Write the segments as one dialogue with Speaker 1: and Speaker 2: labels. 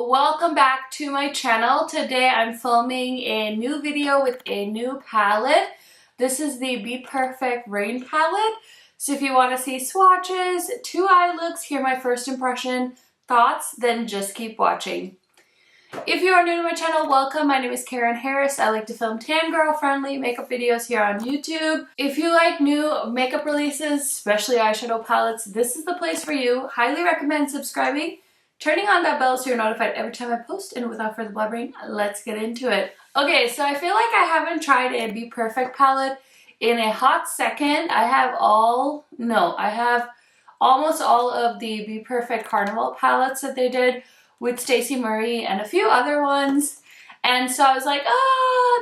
Speaker 1: welcome back to my channel. Today I'm filming a new video with a new palette. This is the BPerfect Rain palette. So if you want to see swatches, 2 eye looks, hear my first impression, thoughts, then just keep watching. If you are new to my channel, welcome. My name is KARENHARRIS. I like to film tan girl friendly makeup videos here on YouTube. If you like new makeup releases, especially eyeshadow palettes, this is the place for you. Highly recommend subscribing, turning on that bell so you're notified every time I post, and without further blabbering, let's get into it. Okay, so I feel like I haven't tried a BPerfect palette in a hot second. I have almost all of the BPerfect Carnival palettes that they did with Stacey Murray and a few other ones. And so I was like,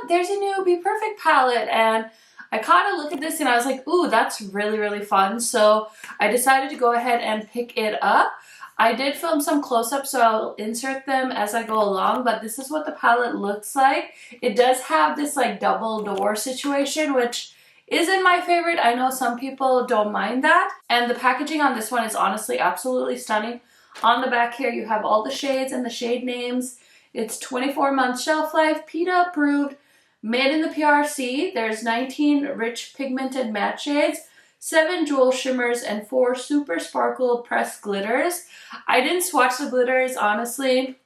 Speaker 1: there's a new BPerfect palette. And I caught a look at this and I was like, ooh, that's really, really fun. So I decided to go ahead and pick it up. I did film some close-ups, so I'll insert them as I go along, but this is what the palette looks like. It does have this like double door situation, which isn't my favorite. I know some people don't mind that. And the packaging on this one is honestly absolutely stunning. On the back here, you have all the shades and the shade names. It's 24-month shelf life, PETA approved, made in the PRC. There's 19 rich pigmented matte shades, 7 jewel shimmers, and 4 super sparkle pressed glitters. I didn't swatch the glitters, honestly.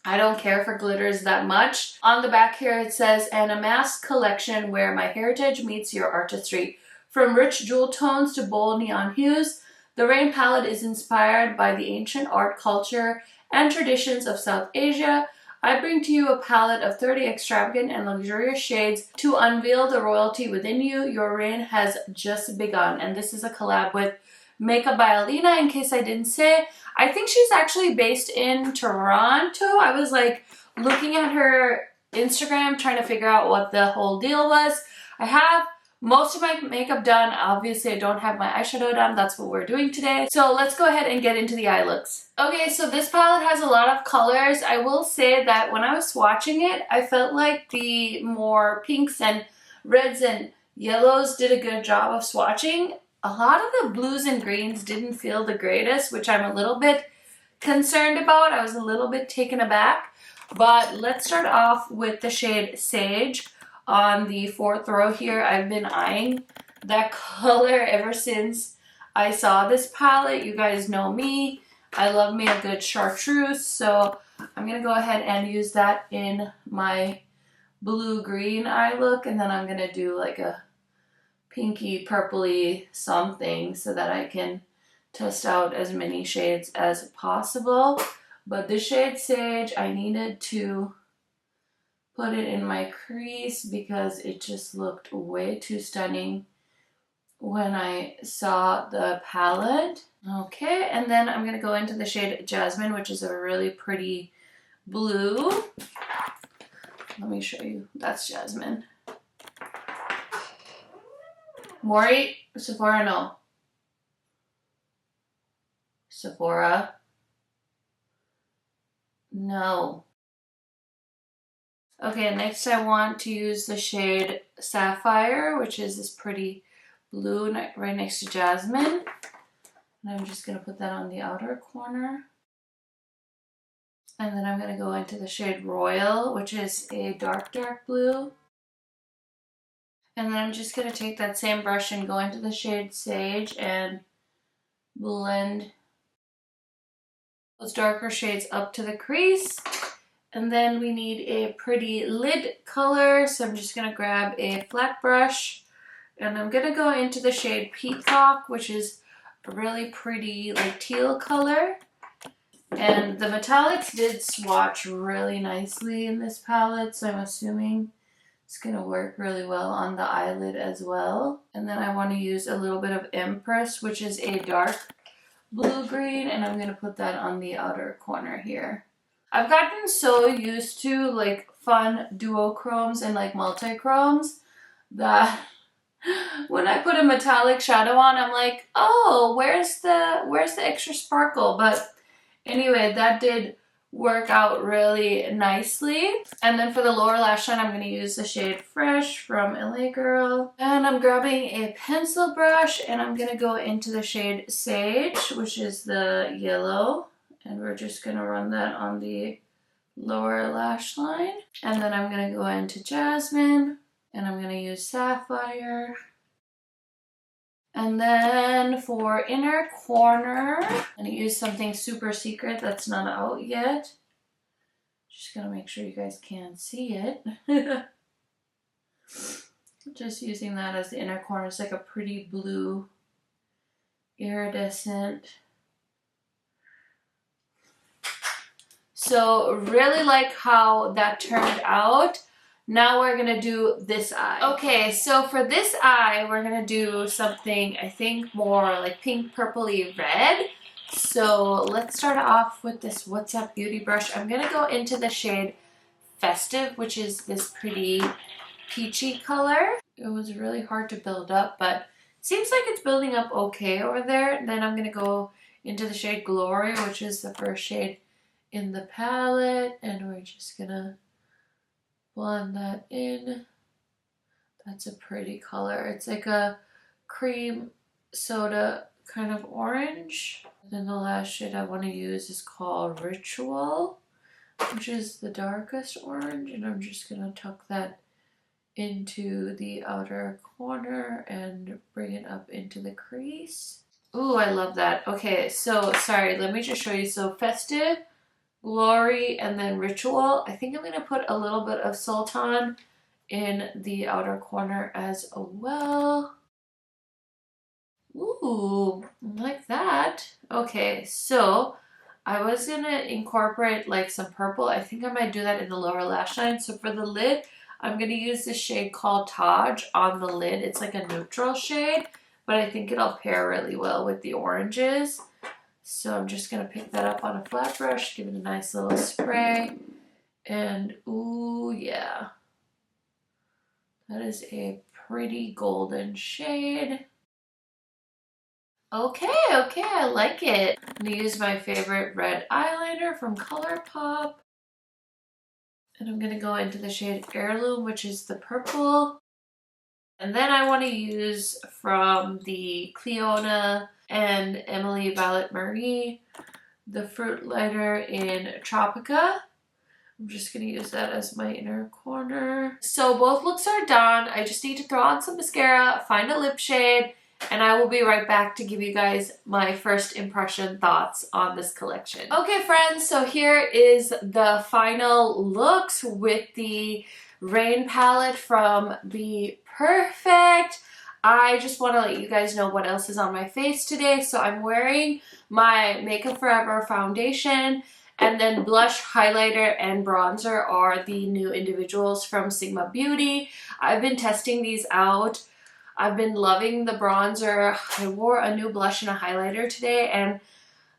Speaker 1: I don't care for glitters that much. On the back here it says, an amassed collection where my heritage meets your artistry. From rich jewel tones to bold neon hues, the Rain palette is inspired by the ancient art, culture, and traditions of South Asia. I bring to you a palette of 30 extravagant and luxurious shades to unveil the royalty within you. Your reign has just begun. And this is a collab with Makeup by Alina, in case I didn't say. I think she's actually based in Toronto. I was like looking at her Instagram trying to figure out what the whole deal was. I have most of my makeup done. Obviously, I don't have my eyeshadow done. That's what we're doing today. So let's go ahead and get into the eye looks. Okay, so this palette has a lot of colors. I will say that when I was swatching it, I felt like the more pinks and reds and yellows did a good job of swatching. A lot of the blues and greens didn't feel the greatest, which I'm a little bit concerned about. I was a little bit taken aback. But let's start off with the shade Sage. On the 4th row here, I've been eyeing that color ever since I saw this palette. You guys know me. I love me a good chartreuse, so I'm going to go ahead and use that in my blue-green eye look, and then I'm going to do like a pinky, purpley something so that I can test out as many shades as possible. But the shade Sage, I needed to put it in my crease because it just looked way too stunning when I saw the palette. Okay, and then I'm going to go into the shade Jasmine, which is a really pretty blue. Let me show you. That's Jasmine. Mori? Sephora? No. Sephora? No. Okay, next I want to use the shade Sapphire, which is this pretty blue right next to Jasmine. And I'm just going to put that on the outer corner. And then I'm going to go into the shade Royal, which is a dark, dark blue. And then I'm just going to take that same brush and go into the shade Sage and blend those darker shades up to the crease. And then we need a pretty lid color, so I'm just going to grab a flat brush and I'm going to go into the shade Peacock, which is a really pretty like teal color. And the metallics did swatch really nicely in this palette, so I'm assuming it's going to work really well on the eyelid as well. And then I want to use a little bit of Empress, which is a dark blue-green, and I'm going to put that on the outer corner here. I've gotten so used to like fun duochromes and like multi-chromes that when I put a metallic shadow on, I'm like, oh, where's the extra sparkle? But anyway, that did work out really nicely. And then for the lower lash line, I'm going to use the shade Fresh from LA Girl. And I'm grabbing a pencil brush and I'm going to go into the shade Sage, which is the yellow. And we're just going to run that on the lower lash line. And then I'm gonna go into Jasmine, and I'm gonna use Sapphire. And then for inner corner, I'm gonna use something super secret that's not out yet. Just gonna make sure you guys can see it. Just using that as the inner corner. It's like a pretty blue iridescent. So really like how that turned out. Now we're gonna do this eye. Okay, so for this eye, we're gonna do something, I think, more like pink purpley red. So let's start off with this What's Up Beauty brush. I'm gonna go into the shade Festive, which is this pretty peachy color. It was really hard to build up, but it seems like it's building up okay over there. Then I'm gonna go into the shade Glory, which is the first shade in the palette, and we're just gonna blend that in. That's a pretty color. It's like a cream soda kind of orange. And then the last shade I want to use is called Ritual, which is the darkest orange, and I'm just gonna tuck that into the outer corner and bring it up into the crease. Ooh, I love that. Okay, so sorry, let me just show you. So Festive, Glory, and then Ritual. I think I'm going to put a little bit of Sultan in the outer corner as well. Ooh, like that. Okay, so I was going to incorporate like some purple. I think I might do that in the lower lash line. So for the lid, I'm going to use this shade called Taj on the lid. It's like a neutral shade, but I think it'll pair really well with the oranges. So I'm just going to pick that up on a flat brush, give it a nice little spray, and ooh, yeah. That is a pretty golden shade. Okay, I like it. I'm going to use my favorite red eyeliner from ColourPop. And I'm going to go into the shade Heirloom, which is the purple. And then I want to use from the Cleona and Emily Violet Marie, the Fruit Lighter in Tropica. I'm just going to use that as my inner corner. So both looks are done. I just need to throw on some mascara, find a lip shade, and I will be right back to give you guys my first impression thoughts on this collection. Okay friends, so here is the final looks with the Rain palette from BPerfect. I just want to let you guys know what else is on my face today. So I'm wearing my Makeup Forever foundation, and then blush, highlighter, and bronzer are the new individuals from Sigma Beauty. I've been testing these out. I've been loving the bronzer. I wore a new blush and a highlighter today, and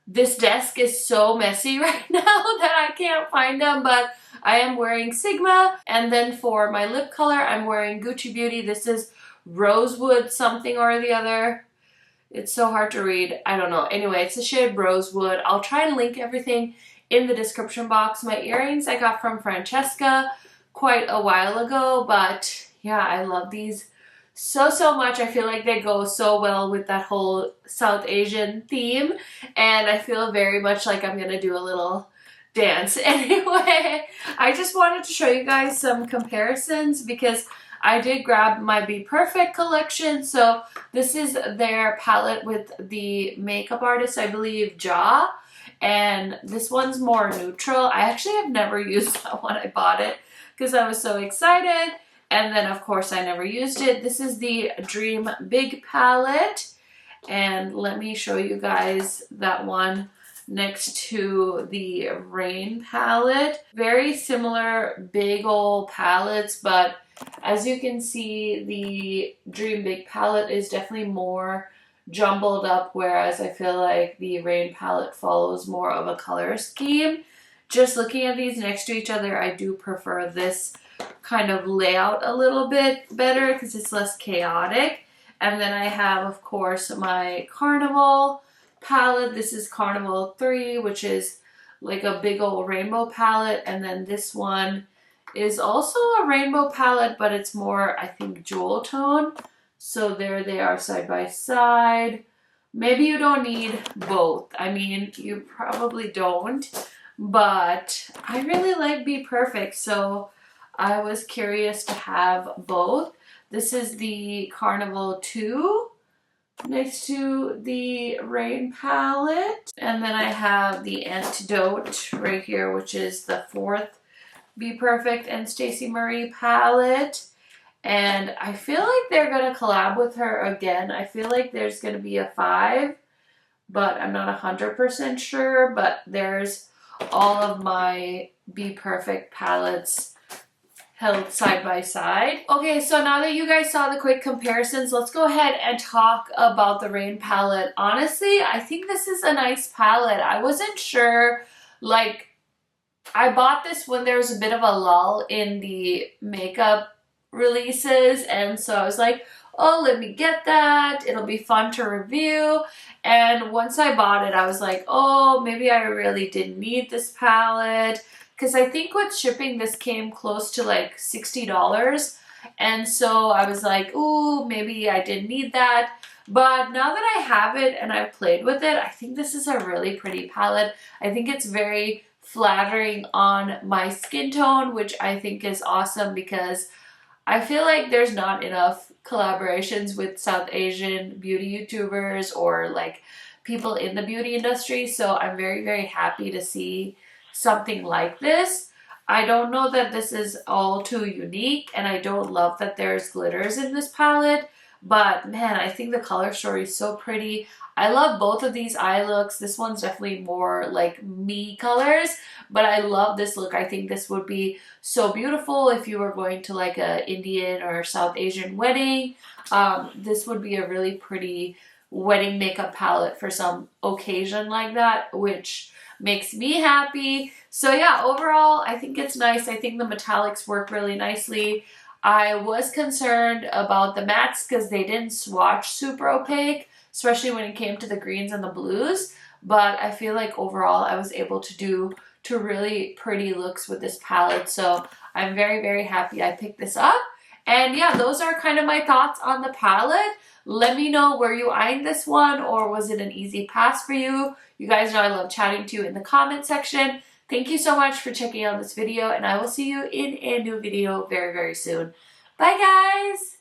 Speaker 1: this desk is so messy right now that I can't find them, but I am wearing Sigma. And then for my lip color, I'm wearing Gucci Beauty. This is Rosewood something or the other. It's so hard to read. I don't know. Anyway, it's the shade Rosewood. I'll try and link everything in the description box. My earrings I got from Francesca quite a while ago, but yeah, I love these so much. I feel like they go so well with that whole South Asian theme, and I feel very much like I'm gonna do a little dance. Anyway, I just wanted to show you guys some comparisons because I did grab my BPerfect collection. So this is their palette with the makeup artist, I believe, Ja, and this one's more neutral. I actually have never used that one. I bought it because I was so excited, and then of course I never used it. This is the Dream Big palette, and let me show you guys that one next to the Rain palette. Very similar big old palettes, but as you can see, the Dream Big palette is definitely more jumbled up, whereas I feel like the Rain palette follows more of a color scheme. Just looking at these next to each other, I do prefer this kind of layout a little bit better because it's less chaotic. And then I have, of course, my Carnival palette. This is Carnival 3, which is like a big old rainbow palette. And then this one is also a rainbow palette, but it's more, I think, jewel tone. So there they are side by side. Maybe you don't need both. I mean, you probably don't, but I really like BPerfect, so I was curious to have both. This is the Carnival 2 next to the Rain palette. And then I have the Antidote right here, which is the 4th BPerfect and Stacey Marie palette. And I feel like they're going to collab with her again. I feel like there's going to be a 5, but I'm not 100% sure. But there's all of my BPerfect palettes held side by side. Okay, so now that you guys saw the quick comparisons, let's go ahead and talk about the Rain palette. Honestly, I think this is a nice palette. I wasn't sure, like, I bought this when there was a bit of a lull in the makeup releases, and so I was like, oh, let me get that. It'll be fun to review. And once I bought it, I was like, oh, maybe I really didn't need this palette. Because I think with shipping, this came close to like $60. And so I was like, ooh, maybe I didn't need that. But now that I have it and I've played with it, I think this is a really pretty palette. I think it's very flattering on my skin tone, which I think is awesome because I feel like there's not enough collaborations with South Asian beauty YouTubers or like people in the beauty industry. So I'm very, very happy to see something like this. I don't know that this is all too unique, and I don't love that there's glitters in this palette, but man, I think the color story is so pretty. I love both of these eye looks. This one's definitely more like me colors, but I love this look. I think this would be so beautiful if you were going to like a Indian or South Asian wedding. This would be a really pretty wedding makeup palette for some occasion like that, which makes me happy. So yeah, overall, I think it's nice. I think the metallics work really nicely. I was concerned about the mattes because they didn't swatch super opaque, especially when it came to the greens and the blues. But I feel like overall, I was able to do two really pretty looks with this palette. So I'm very, very happy I picked this up. And yeah, those are kind of my thoughts on the palette. Let me know, were you eyeing this one or was it an easy pass for you? You guys know I love chatting to you in the comment section. Thank you so much for checking out this video, and I will see you in a new video very, very soon. Bye, guys!